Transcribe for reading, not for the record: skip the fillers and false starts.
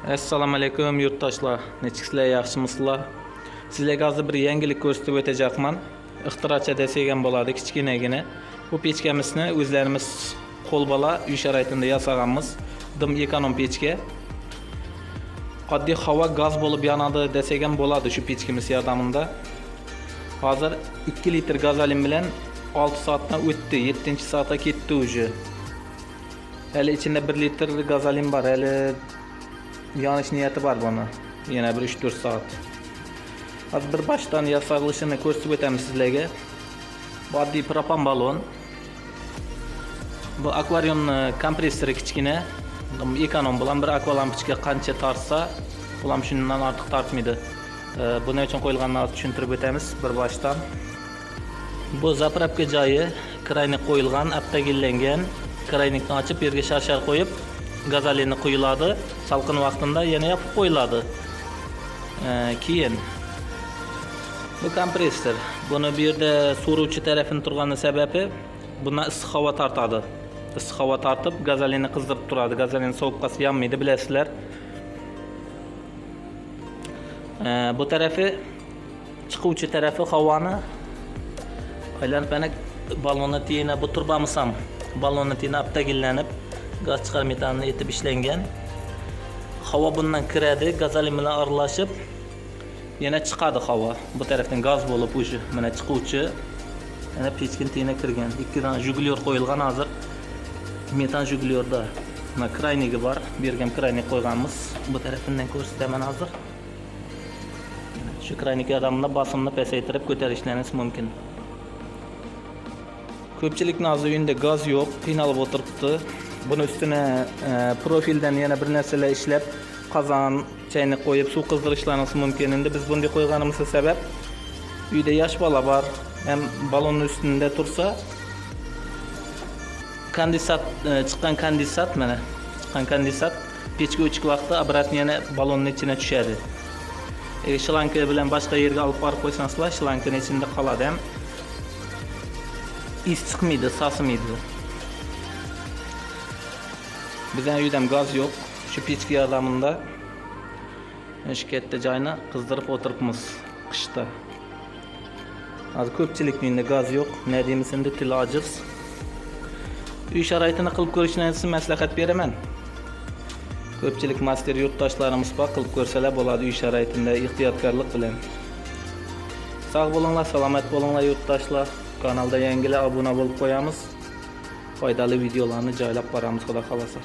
Assalomu alaykum yurtdoshlar. Nechiksizlar, yaxshimisizlar? Sizlarga hozir bir yangilik ko'rsatib o'tacakman. Ixtirocha desak ham bo'ladi, kichkinagina. Bu pechkamizni o'zlarimiz qo'lbola uy sharoitida yasaganmiz. Dim ekonom pechka. Oddiy havo gaz bo'lib yonadi desak ham bo'ladi shu pechkamiz yordamida. Hozir 2 litr gazolin bilan 6 soatdan o'tdi, 7-soatga ketdi уже. Hali ichida 1 litr gazolin bor. Hali yonish niyati bor buni. Yana bir 3-4 soat. Hozir bir boshdan yasalishini ko'rsatib o'tamiz sizlarga. Bu oddiy propan balon. Bu akvarium kompressori kichkina. Ekonom bilan bir akvalampochka qancha tortsa, ulam shundan ortiq tortmaydi. Buni uchun qo'yilganini tushuntirib o'tamiz bir boshdan. Bu zapravka joyi kraynik qo'yilgan, aptagillangan. Kraynikni ochib, yerga shar qo'yib, gazolinni quyiladi. Salqin vaqtida yana yopib qo'yiladi. Keyin bu kompressor. Buni bu yerda so'ruvchi tarafini turgani sababi bundan issiq havo tortadi. Issiq havo tortib, gazolinni qizdirib turadi. Gazolin sovuq qolsa yonmaydi, bilasizlar. Bu tarafi chiquvchi tarafi havoni aylanib mana balonni tiyina bu turbamiz ham balonni tiyina aptagillanib gaz chiqar metanni etib ishlangan. Havo bundan kiradi, gazolin bilan aralashib yana chiqadi havo. Bu tarafdan gaz bo'lib o'sha mana chiquvchi yana pechkin tiyina kirgan. Ikkidan jugulyor qo'yilgan hozir. Metan jugulyorda mana kraynigi bor. Bu yerga ham kraynik qo'yganmiz. Bu tarafidan ko'rsataman hozir. Shu kraynik yordamida bosimni pasaytirib ko'tarishingiz mumkin. Ko'pchilikning hozir uyida gaz yo'q, qiynalib o'tiribdi. Buni ustuna profildan yana bir narsalar ishlab, qozon, chaynak qo'yib suv qizdirishlaringiz mumkin. Endi biz bunday qo'yganimizga sabab uyda yosh bola bor, ham balonning ustida tursa, kondensat chiqqan kondensat mana, chiqqan kondensat pechka o'chik vaqtida obratni yana balonning ichiga tushadi. Shlanka bilan boshqa yerga olib borib qo'ysangiz, shlankaning ichida qoladi ham. Is chiqmaydi, sasimaydi. Bizning uyda gaz yo'q. Shu pechka yordamida shu katta joyni qizdirib o'tiribmiz qishda. Hozir ko'pchilikning uyida gaz yo'q. Nima deymiz endi, til ojiz. Uy sharoitini qilib ko'rishingizni maslahat beraman. Ko'pchilik master yurtdoshlarimiz bor, qilib ko'rsalar bo'ladi uy sharoitida ehtiyotkorlik bilan. Sog' bo'linglar, salomat bo'linglar yurtdoshlar. Kanalda yangilar obuna bo'lib qo'yamiz. Foydali videolarni joylab boramiz, xudo xolasa.